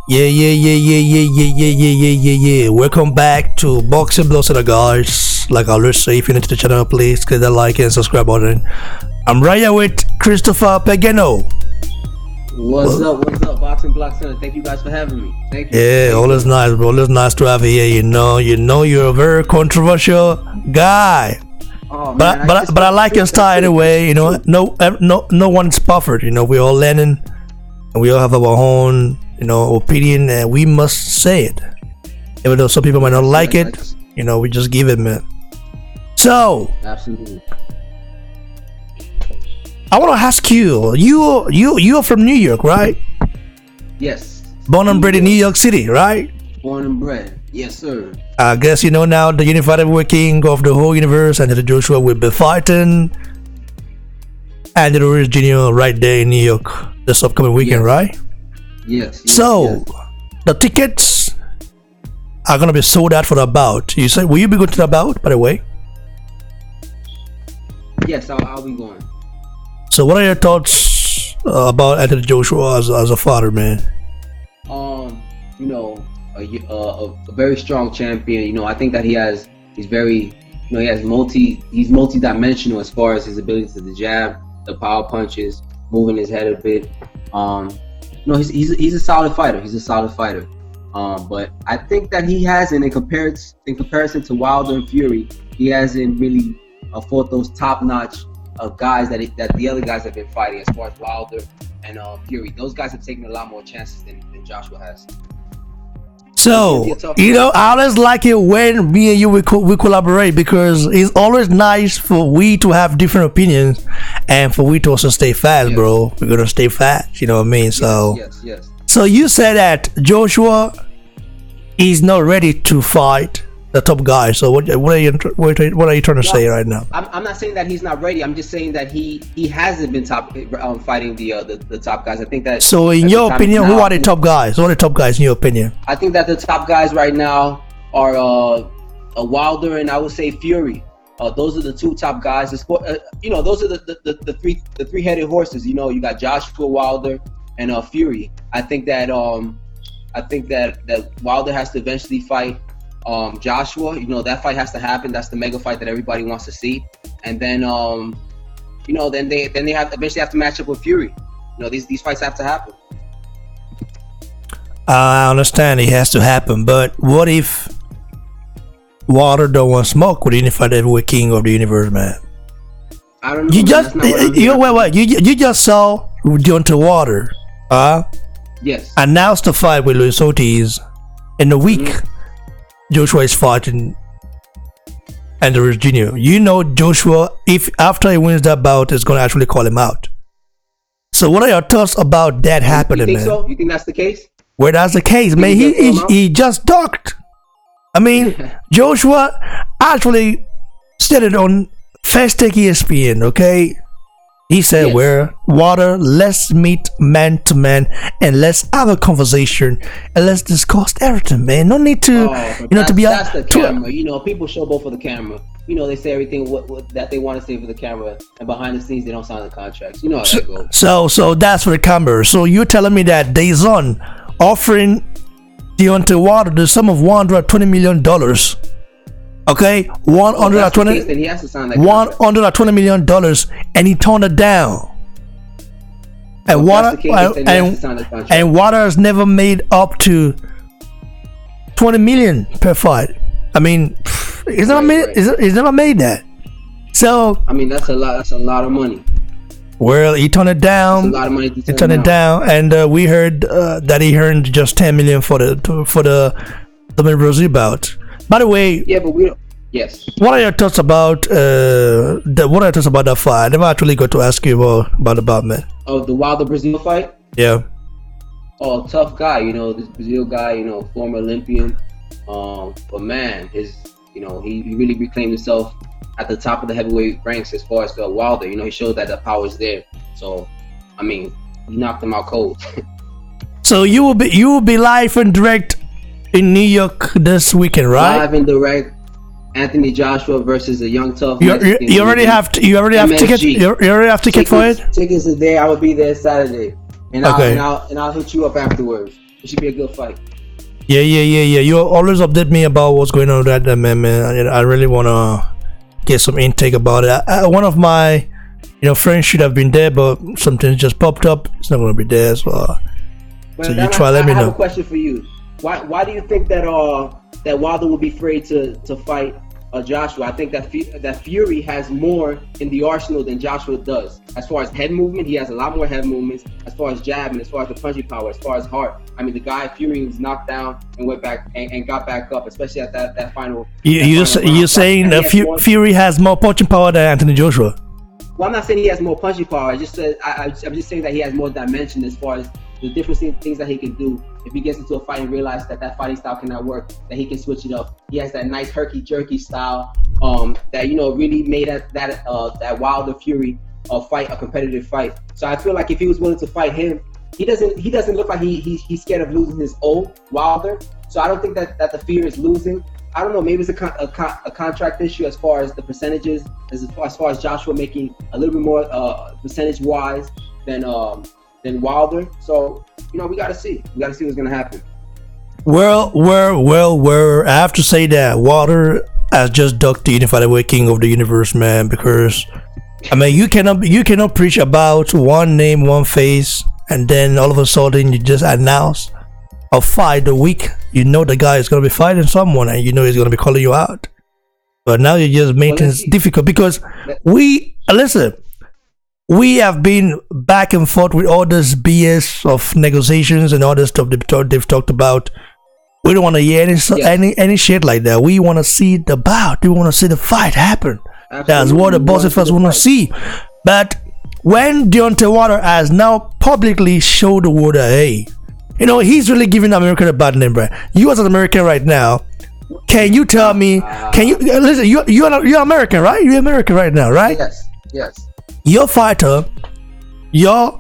Yeah. Welcome back to Boxing Blows to the guys. Like I always say, if you're new to the channel, please click that like and subscribe button. I'm right here with Christopher Peguero. What's up, Boxing Block Center? Thank you guys for having me. Thank you. Yeah, always nice, bro. Always nice to have you here. You know, you're a very controversial guy. Oh, man, but I like your style anyway. You know, no one's perfect. You know, we're all learning, and we all have our own, you know, opinion, and we must say it. Even though some people might not like it, you know, we just give it, man. So, absolutely. I want to ask you. You're from New York, right? Yes. Born and bred in New York City, right? Born and bred. Yes, sir. I guess you know now the unified heavyweight king of the whole universe, Anthony Joshua, will be fighting Anthony Ruiz Jr. right there in New York this upcoming weekend, right? Yes. So, the tickets are gonna be sold out for the bout. You said, will you be going to the bout, by the way? Yes, I'll be going. So, what are your thoughts about Anthony Joshua as a fighter, man? You know, a very strong champion. You know, I think that he's multi-dimensional as far as his ability to the jab, the power punches, moving his head a bit. You know, he's a solid fighter. He's a solid fighter. But I think that he hasn't, in comparison to Wildr and Fury, he hasn't really fought those top-notch guys that the other guys have been fighting, as far as Wildr and Fury. Those guys have taken a lot more chances than Joshua has. So, you know, I always like it when me and you we collaborate, because it's always nice for we to have different opinions and for we to also stay fast, yes. Bro. We're gonna stay fast, you know what I mean? So, yes. So you said that Joshua is not ready to fight the top guy. So what are you trying to say right now? I'm not saying that he's not ready. I'm just saying that he hasn't been fighting the top guys. I think that. So in your opinion, who are the top guys? Who are the top guys in your opinion? I think that the top guys right now are Wildr and I would say Fury. Those are the two top guys. You know, those are the three-headed horses. You know, you got Joshua, Wildr, and Fury. I think that Wildr has to eventually fight Joshua. You know, that fight has to happen. That's the mega fight that everybody wants to see. And then you know, then they eventually have to match up with Fury. You know, these fights have to happen. I understand it has to happen, but what if Wildr don't want smoke with the unified heavyweight king of the universe, man? I don't know. You just saw Deontay Wildr yes, announced the fight with Luis Ortiz in a week. Joshua is fighting Anthony Ruiz Jr. You know, Joshua, if after he wins that bout, is going to actually call him out. So what are your thoughts about that happening, you think man? So? You think that's the case? Well, that's the case, man. He just talked. I mean, Joshua actually said it on Fast Take ESPN, okay? He said, yes. Where Wildr, let's meet man to man and let's have a conversation and let's discuss everything, man. No need to, to be. That's the camera. You know, people show both for the camera. You know, they say everything that they want to say for the camera, and behind the scenes they don't sign the contracts. You know how that goes. So that's for the camera. So you're telling me that DAZN offering Deontay Wildr the sum of $120 million. Okay, $120 million, and he turned it down. And Wildr has never made up to 20 million per fight. I mean, he's never made that. So I mean, that's a lot. That's a lot of money. Well, he turned it down. That's a lot of money to turn it down, and we heard that he earned just 10 million for the Brazil bout. By the way, yeah, but we don't. Yes. What are your thoughts about that fight? I never actually got to ask you about the bout, man. Oh, the Wildr Brazil fight? Yeah. Oh, tough guy. You know, this Brazil guy. You know, former Olympian. But man, he really reclaimed himself at the top of the heavyweight ranks as far as Wildr. You know, he showed that the power's there. So, I mean, he knocked him out cold. So you will be live and direct in New York this weekend, right? Live and direct. Anthony Joshua versus a young tough. You already have tickets. You already have ticket for it. Tickets are there. I will be there Saturday, and I'll hit you up afterwards. It should be a good fight. Yeah. You always update me about what's going on with that, man. I really wanna get some intake about it. One of my, friends should have been there, but something just popped up. It's not gonna be there, so you try. Let me know. I have a question for you. Why do you think that Wildr will be afraid to fight Joshua? I think that Fury has more in the arsenal than Joshua does. As far as head movement, he has a lot more head movements. As far as jabbing, as far as the punching power, as far as heart. I mean, the guy Fury was knocked down and went back and got back up, especially at that final. You're saying that Fury has more punching power than Anthony Joshua? Well, I'm not saying he has more punching power. I'm just saying that he has more dimension as far as the different things that he can do. If he gets into a fight and realizes that fighting style cannot work, that he can switch it up. He has that nice herky-jerky style that really made that Wildr Fury fight a competitive fight. So I feel like if he was willing to fight him, he doesn't look like he's scared of losing his old Wildr. So I don't think that the fear is losing. I don't know. Maybe it's a contract issue as far as the percentages, as far as Joshua making a little bit more percentage-wise than Wildr. So we gotta see. We gotta see what's gonna happen. Well, I have to say that Wildr has just ducked the unified heavyweight king of the universe, man. Because you cannot preach about one name, one face, and then all of a sudden you just announce a fight a week. The guy is gonna be fighting someone, and he's gonna be calling you out. But now you just make things difficult because we have been back and forth with all this BS of negotiations and all this stuff they've talked about. We don't want to hear any shit like that. We want to see the bout. We want to see the fight happen. Absolutely. That's what the boss of us want to see. But when Deontay Wildr has now publicly showed the world that, hey, he's really giving America a bad name, bro. You as an American right now, can you tell me? Can you listen? You're American, right? You're American right now, right? Yes. Your fighter, your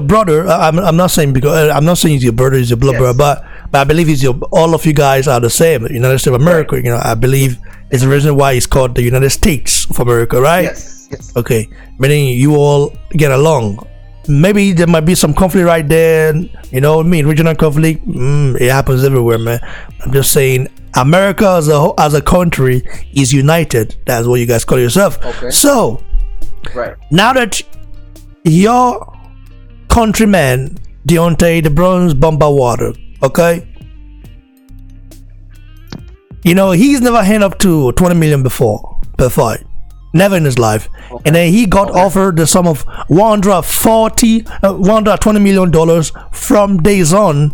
brother. I'm not saying he's your brother, he's your blood brother, but I believe all of you guys are the same. United States of America. Right. I believe it's the reason why it's called the United States of America, right? Yes. Okay, meaning you all get along. Maybe there might be some conflict right there. Regional conflict. It happens everywhere, man. I'm just saying, America as a country is united. That's what you guys call yourself. Okay. So, right now that your countryman Deontay the Bronze Bomber Wildr, okay, he's never handed up to 20 million before per fight. Never in his life. Okay. And then he got offered the sum of $120 million from DAZN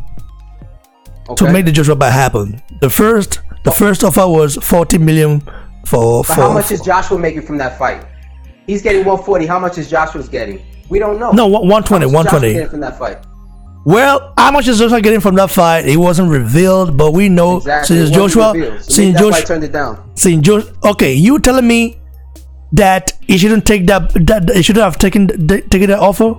to make the Joshua fight happen. The first offer was 40 million for. How much is Joshua making from that fight? He's getting 140. How much is Joshua's getting? We don't know. No, 120. 120 getting from that fight. Well, how much is Joshua getting from that fight? It wasn't revealed, but we know exactly. Since Joshua turned it down. Okay, you telling me that he shouldn't take that he shouldn't have taken that offer?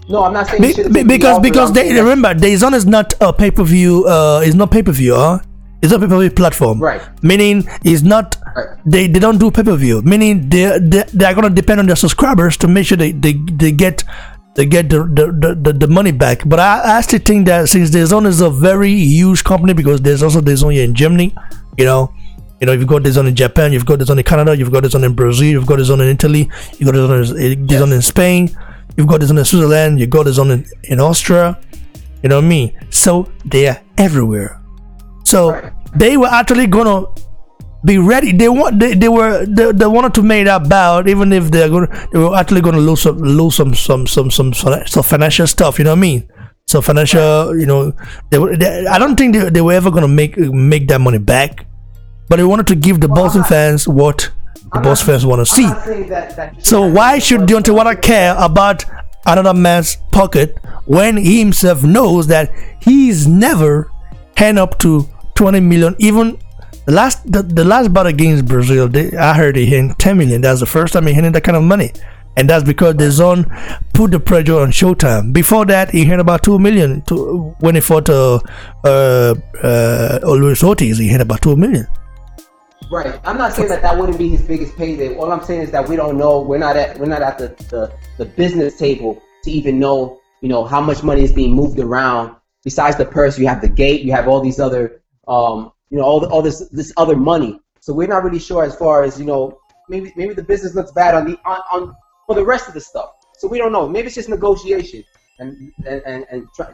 No, I'm not saying because remember, DAZN is not a pay-per-view. It's not pay-per-view. It's a pay-per-view platform. Right. Meaning it's not. Right. They don't do pay-per-view. Meaning they're gonna depend on their subscribers to make sure they get the money back. But I still think that since DAZN is a very huge company, because there's also DAZN here in Germany, you've got DAZN in Japan, you've got DAZN in Canada, you've got DAZN in Brazil, you've got DAZN in Italy, you've got DAZN in Spain, you've got DAZN in Switzerland, you've got DAZN in Austria. You know what I mean? So they are everywhere. So they were actually gonna be ready. They wanted to make that bout, even if they were actually gonna lose some financial stuff. You know what I mean? So financial, I don't think they were ever gonna make that money back. But they wanted to give the Boston fans what the Boston fans want to see. So why should Deontay Wildr care about another man's pocket when he himself knows that he's never hand up to 20 million? Even the last bout against Brazil, I heard he handed 10 million. That's the first time he handed that kind of money. and that's because the zone put the pressure on Showtime. Before that, he had about 2 million when he fought Luis Ortiz. He had about 2 million. Right. I'm not saying that wouldn't be his biggest payday. All I'm saying is that we don't know. We're not at the business table to even know, how much money is being moved around. Besides the purse, you have the gate, you have all these other, all this other money. So we're not really sure as far as, maybe the business looks bad on for the rest of the stuff. So we don't know. Maybe it's just negotiation and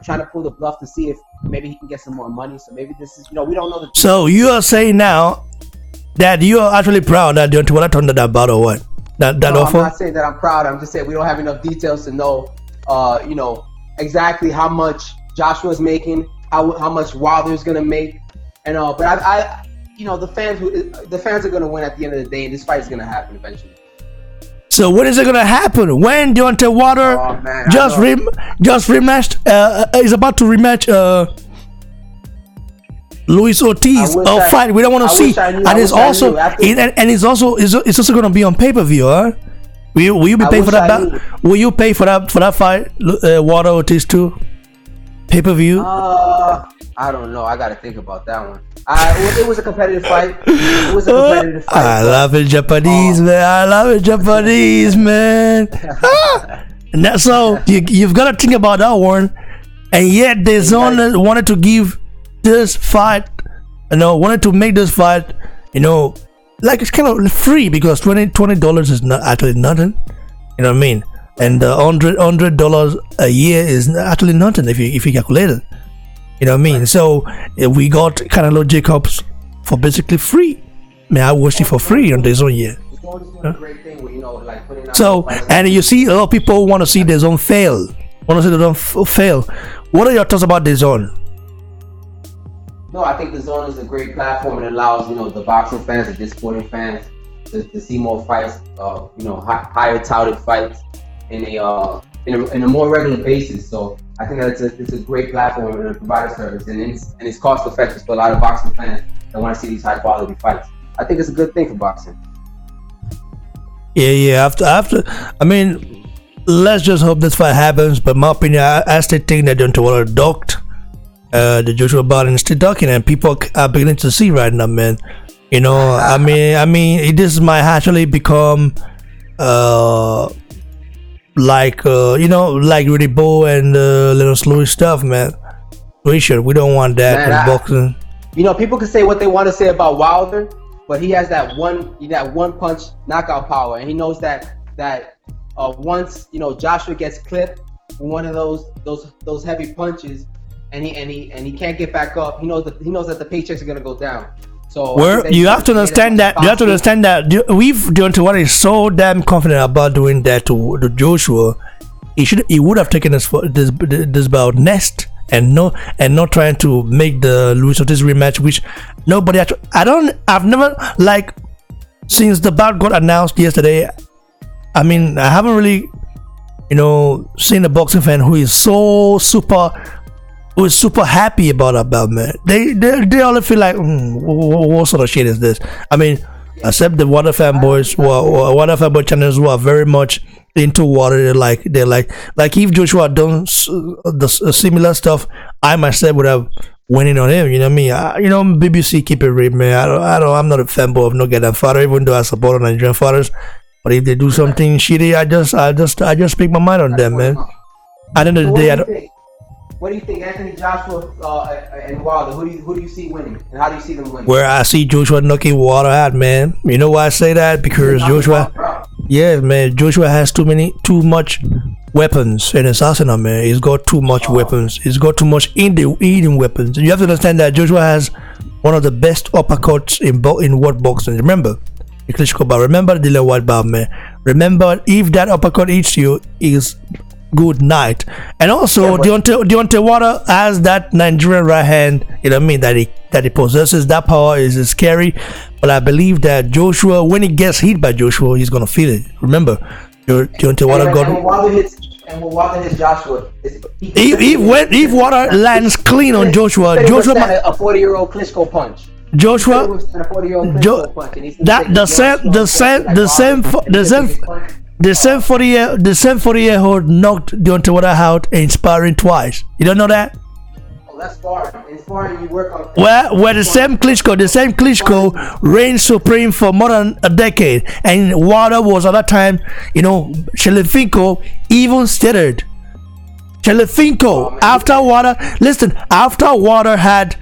trying to pull the bluff to see if maybe he can get some more money. So maybe this is, we don't know. So you are saying now that you are actually proud that Deontay Wilder turned that about, or what? That offer? I'm not saying that I'm proud. I'm just saying we don't have enough details to know, exactly how much Joshua's making, how much Wilder's gonna make, and but I the fans are gonna win at the end of the day, and this fight is gonna happen eventually. So when is it gonna happen? When Deontay Wilder just rematched? Is about to rematch Luis Ortiz fight we don't want to see, and it's also it's also going to be on pay-per-view, huh? Will you be paying for that? Will you pay for that fight, Wilder Ortiz too? Pay-per-view? I don't know. I got to think about that one. It was a competitive fight. I love it, Japanese man. I love it, Japanese man. So you've got to think about that one, and yet the zone wanted to give this fight, wanted to make this fight, like it's kind of free, because $20 is not actually nothing, you know what I mean? And $100 a year is actually nothing if you calculate it, you know what I mean? So we got Canelo Jacobs for basically free. I watched it for free on the zone year. So, and you see a lot of people want to see the zone fail. What are your thoughts about the zone? No, I think the zone is a great platform. It allows, the boxing fans, the sporting fans, to see more fights, higher touted fights in a more regular basis. So I think that it's a great platform and a provider service, and it's cost effective for a lot of boxing fans that want to see these high quality fights. I think it's a good thing for boxing. Yeah. After, let's just hope this fight happens. But in my opinion, I still think that Deontay Wilder docked. The Joshua Biden is still talking, and people are beginning to see right now, man. This might actually become like Rudy Bo and Little Louis stuff, man. We don't want that in boxing. People can say what they want to say about Wilder, but he has that one punch knockout power, and he knows that once Joshua gets clipped with one of those heavy punches, and he can't get back up. He knows that the paychecks are gonna go down. So you have to understand that. Deontay Wilder is so damn confident about doing that to Joshua. He would have taken this bout next, and not trying to make the Luis Ortiz rematch, which nobody actually. I've never, since the bout got announced yesterday. I haven't really seen a boxing fan who is so super happy about that bout, man. They all feel like, what sort of shit is this? Except the Wilder fanboys, Wilder fanboy channels who are very much into Wilder. They're like if Joshua had done the similar stuff, I myself would have went in on him. You know what I mean? BBC keep it real, man. I'm not a fanboy of no goddamn fighter, even though I support Nigerian fighters. But if they do something shitty, I just speak my mind on them, man. At the end of the day, what do you think, Anthony Joshua and Wilder? Who do you see winning, and how do you see them winning? Where I see Joshua knocking Wilder out, man. You know why I say that? Because Joshua has too much weapons in his arsenal, man. He's got too much weapons. He's got too much eating weapons. You have to understand that Joshua has one of the best uppercuts in world boxing. Remember the white belt, man. Remember, if that uppercut hits you, is good night. And also, Deontay Wilder has that Nigerian right hand. You know what I mean? That he possesses. That power is scary. But I believe that Joshua, when he gets hit by Joshua, he's gonna feel it. Remember, Deontay Wilder got. And when Wilder hits Joshua, if Wilder lands clean on Joshua, a 40-year-old Klitschko punch. the same 40-year-old knocked Deontay Wilder out in sparring twice. You don't know that? Oh, that's sparring. In sparring, you work on. Where the same Klitschko reigned supreme for more than a decade, and Wilder was at that time, Shelefinko even stated. Shelefinko, after Wilder had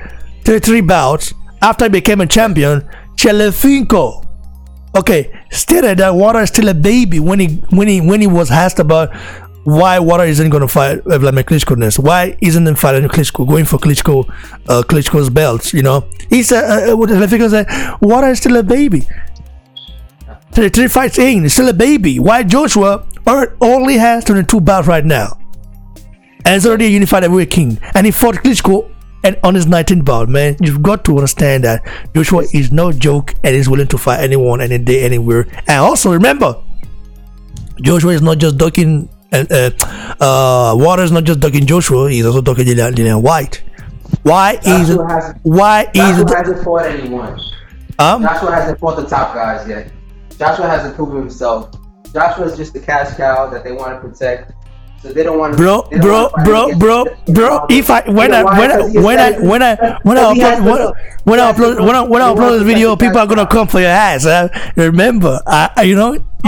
33 bouts, after he became a champion, Shelefinko, stated that Wilder is still a baby when he was asked about why Wilder isn't going to fight Vladimir Klitschko. Why isn't he fighting Klitschko, going for Klitschko's belts? He said, Shelefinko said, Wilder is still a baby. 33 fights in, he's still a baby. Why Joshua only has 22 bouts right now, and he's already a unified heavyweight king, and he fought Klitschko and on his 19th bout. Man, you've got to understand that Joshua is no joke and is willing to fight anyone, any day, anywhere. And also remember, Joshua is not just ducking. Wilder is not just ducking Joshua; he's also ducking Dillian White. Why hasn't fought anyone. Joshua hasn't fought the top guys yet. Joshua hasn't proven himself. Joshua is just the cash cow that they want to protect. So they don't want to. Bro. If when I upload this video, people are gonna come for your ass. Remember,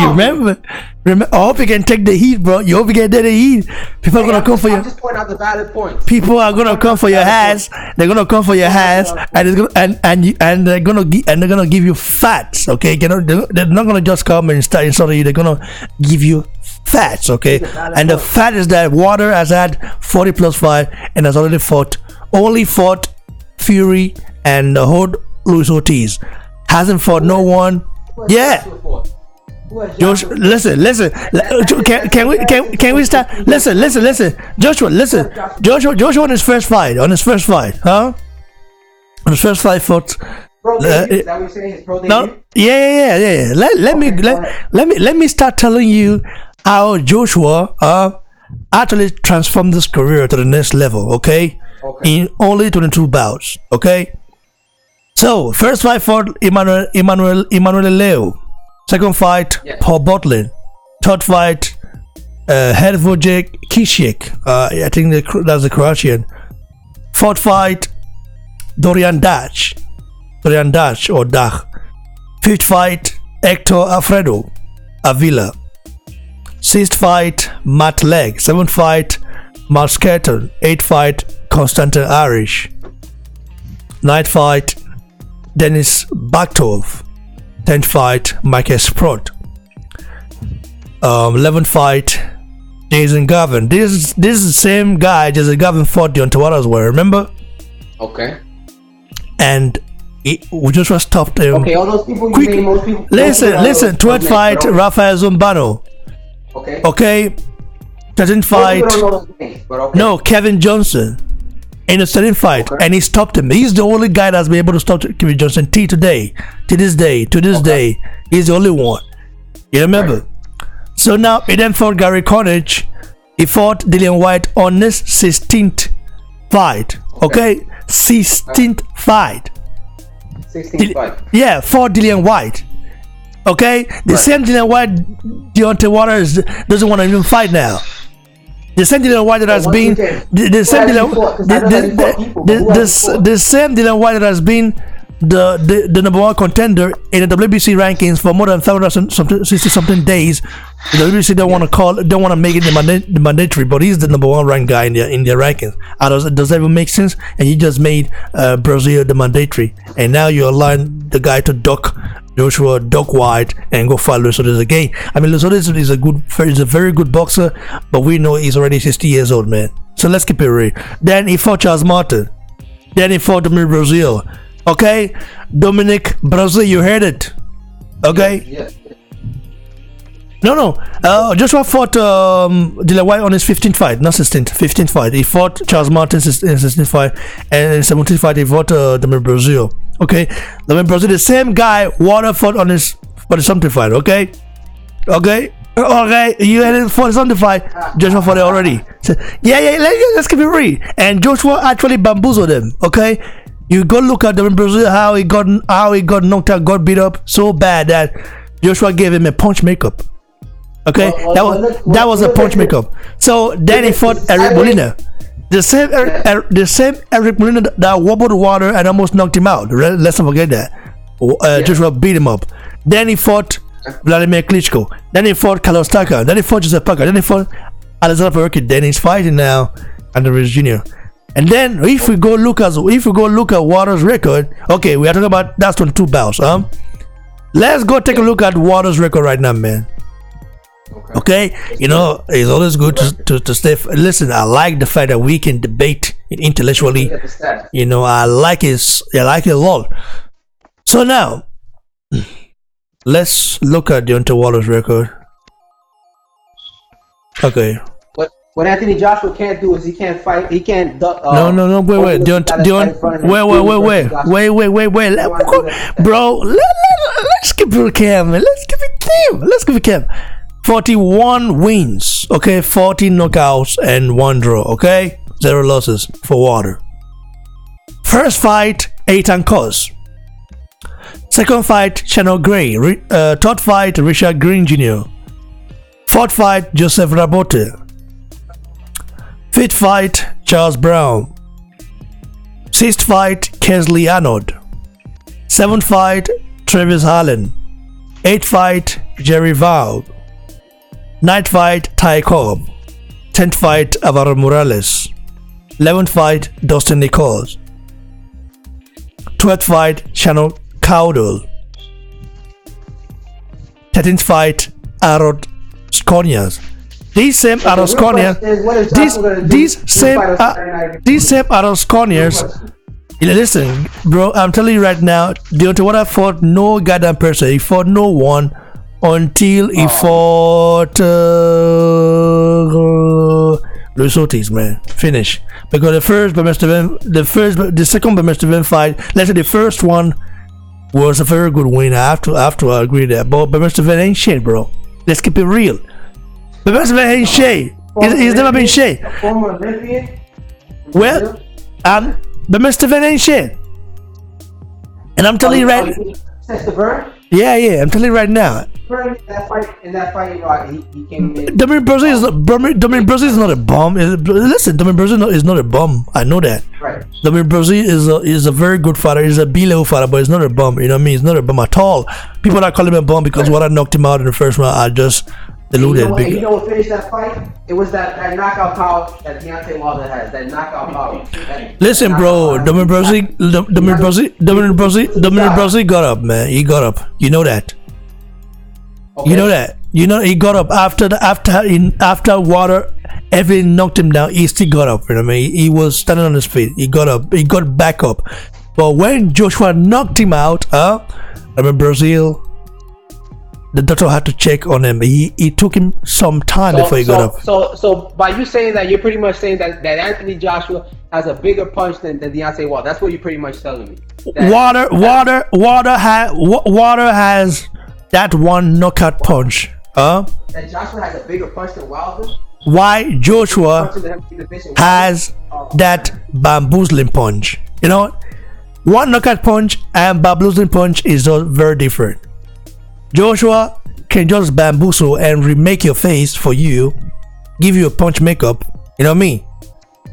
remember. I hope you can take the heat, bro. You hope you can take the heat. People are gonna come for you. Just point out the valid points. People are gonna come for your ass. They're gonna come for your ass, and they're gonna give you facts. Okay, they're not gonna just come and start insulting you. They're gonna give you facts. Okay, and the fact is that Wilder has had 40 plus fight and has already fought Fury and the whole Luis Ortiz. Hasn't fought no one. Yeah. Josh, listen. Can we start? Listen. Joshua, listen. Joshua on his first fight, huh? On his first fight fought. Is that what you're saying? His pro debut? No, yeah. Let me start telling you how Joshua actually transformed this career to the next level. Okay. In only 22 bouts. Okay. So first fight fought Emmanuel Leo. Second fight, Paul Botlin. Third fight, Hervojek Kishik. I think that's the Croatian. Fourth fight, Dorian Dach or Dach. Fifth fight, Hector Alfredo Avila. Sixth fight, Matt Legg. Seventh fight, Mark Skeleton. Eighth fight, Konstantin Arish. Ninth fight, Denis Baktov. 10th fight, Michael Sprott. 11th fight, Jason Garvin. This is the same guy Jason Garvin fought Deontay Wilder as well, remember? Okay. And we just stopped him. Okay, all those people you name, most people. Listen. 12th fight, Rafael Zumbano. Okay. 13th fight. No, Kevin Johnson. In a certain fight, and he stopped him. He's the only guy that's been able to stop Kevin Johnson to this day. He's the only one. You remember? Right. So now he then fought Gary Cornish. He fought Dillian White on his 16th fight. Okay? 16th fight. 16th fight. Yeah, fought Dillian White. Okay? The same Dillian White Deontay Wilder doesn't want to even fight now. The same Dillian White that has been the same Dillian White that has been the number one contender in the WBC rankings for more than 560 something days. The WBC don't want to make it the mandatory, but he's the number one ranked guy in their rankings. Does that even make sense? And you just made Brazil the mandatory, and now you align the guy to duck Joshua, duck White, and go fight Luis Ortiz again. I mean, Luis Ortiz is a very good boxer, but we know he's already 60 years old, man. So let's keep it real. Then he fought Charles Martin. Then he fought Dominic Brazil. Okay, Dominic Brazil, you heard it. Okay. Yeah. No. Joshua fought Dillian White on his 15th fight, not 16th. 15th fight. He fought Charles Martin in 16th fight, and in 17th fight he fought Dominic Brazil. Okay, Dominic Brazil, the same guy Wilder fought on his 40-something fight. Okay. You had it 40-something fight. Joshua fought it already. So, let's keep it real. And Joshua actually bamboozled him. Okay. You go look at Dominic Brazil, how he got knocked out, got beat up so bad that Joshua gave him a punch makeup. Okay, that was a punch makeup. So then he fought Eric Molina. The same Eric Molina that wobbled water and almost knocked him out. Let's not forget that. Joshua beat him up. Then he fought Vladimir Klitschko. Then he fought Carlos Taka. Then he fought Joseph Parker. Then he fought Alexander Povetkin. Then he's fighting now under Ruiz Jr. And then if we go look at Wildr's record, okay, we are talking about that's 22 bouts. Let's go take a look at Wildr's record right now, man. Okay, you know, it's always good to stay. Listen, I like the fact that we can debate intellectually. You know, I like it a lot. So now, let's look at Deontay Wildr's record. Okay. What Anthony Joshua can't do is he can't fight. He can't duck. Wait. Bro, let's keep it calm, man. Let's keep it calm. 41 wins, okay, 40 knockouts and 1 draw, okay, 0 losses for Wildr. First fight, Eitan Kos. Second fight, Channel Gray. Third fight, Richard Green Jr. Fourth fight, Joseph Rabote. Fifth fight, Charles Brown. Sixth fight, Kesley Arnold. Seventh fight, Travis Harlan. Eighth fight, Jerry Valve. Ninth fight, Ty Cobb. 10th fight, Alvaro Morales. 11th fight, Dustin Nichols. 12th fight, Shannon Cowdell. 13th fight, Arod Skonias. These same Arod Skonias, these same Arod Skonias. Listen, bro, I'm telling you right now, Deontay Wilder fought no goddamn person. He fought no one until he fought Luis Ortiz, man. Finish. Because the second Bemester fight, let's say the first one was a very good win. I have to agree that. But Bemester ain't shit, bro. Let's keep it real. Bemester ain't shit. He's never been shit. Former Olympian. Well, Bemester ain't shit. And I'm telling you right. Yeah, I'm telling you right now. In that fight, you know, he came in. Dominic Brazil is not a bum. Listen, Dominic Brazil is not a bum. I know that. Right. Dominic Brazil is a very good fighter. He's a B-level fighter, but he's not a bum. You know what I mean? He's not a bum at all. People that call him a bum because what I knocked him out in the first round, I just deluded. You know what finished that fight? It was that knockout power that Deontay Wilder has. That knockout power. Listen, bro, Dominic Brazil got up, man. He got up. You know that. Okay. You know that. You know he got up after Wildr everything knocked him down. He still got up. You know what I mean? He was standing on his feet. He got up. He got back up. But when Joshua knocked him out, I mean Brazil, the doctor had to check on him. He took him some time before he got up. So by you saying that, you're pretty much saying that Anthony Joshua has a bigger punch than Deontay Wilder. That's what you're pretty much telling me. Wildr has that one knockout punch. That Joshua has a bigger punch than Wilder? Why Joshua has that bamboozling punch? You know, one knockout punch and bamboozling punch is very different. Joshua can just bamboozle and remake your face for you, give you a punch makeup, you know what I mean?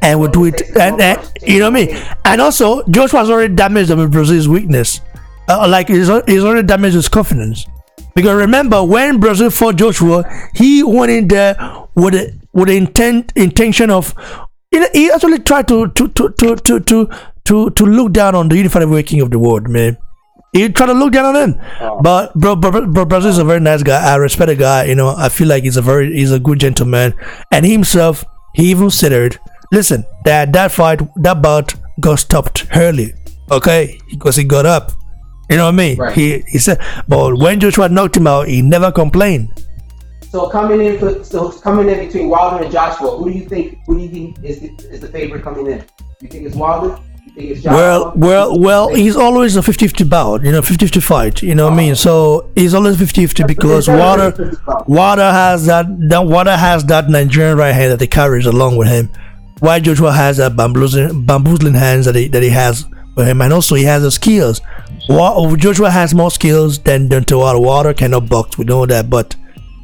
And we'll do it, and you know what I mean? And also, Joshua's already damaged Brazil's weakness. Like he's already damaged his confidence. Because remember, when Brazil fought Joshua, he went in there with the intention of, you know, he actually tried to look down on the unified heavyweight king of the world, man. He tried to look down on him. But Brazil is a very nice guy. I respect the guy. You know, I feel like he's a good gentleman. And himself, he even said it. Listen, that bout got stopped early, okay, because he got up. You know what I mean? Right. He said, but when Joshua knocked him out, he never complained. So coming in between Wildr and Joshua, who do you think is the favorite coming in? You think it's Wildr? You think it's Joshua? Well, he's always a 50-50 bout, you know, 50-50 fight. You know what I mean? So he's always 50-50 because Wildr has that Nigerian right hand that he carries along with him. While Joshua has that bamboozling hands that he has with him, and also he has the skills. Joshua has more skills than Deontay Wilder. Wildr cannot box, we know that, but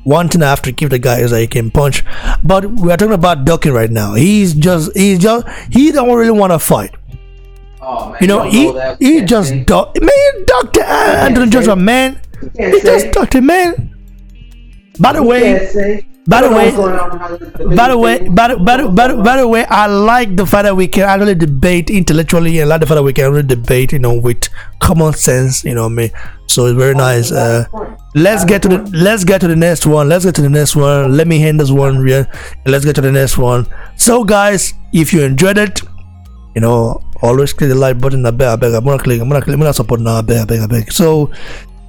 one thing I have to give the guy is that he can punch. But we are talking about ducking right now. He don't really want to fight. Oh, man, you know, he just ducked. Man, ducked Anthony Joshua, man. He just ducked him, man. By the way, I like the fact that we can actually debate intellectually, and I like the fact that we can really debate, you know, with common sense, you know what I mean? So it's very nice. Let's get to the next one. Let me hand this one here. Let's get to the next one. So guys, if you enjoyed it, you know, always click the like button. I beg. I'm gonna support now. I beg. So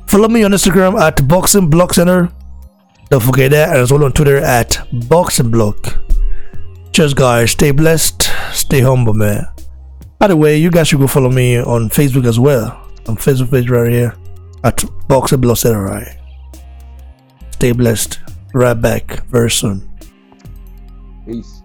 follow me on Instagram at Boxing Block Center. Don't forget that, and as well on Twitter at Boxing Block. Cheers, guys. Stay blessed. Stay humble, man. By the way, you guys should go follow me on Facebook as well. On Facebook page right here at Boxing Block Center. Right. Stay blessed. Right back very soon. Peace.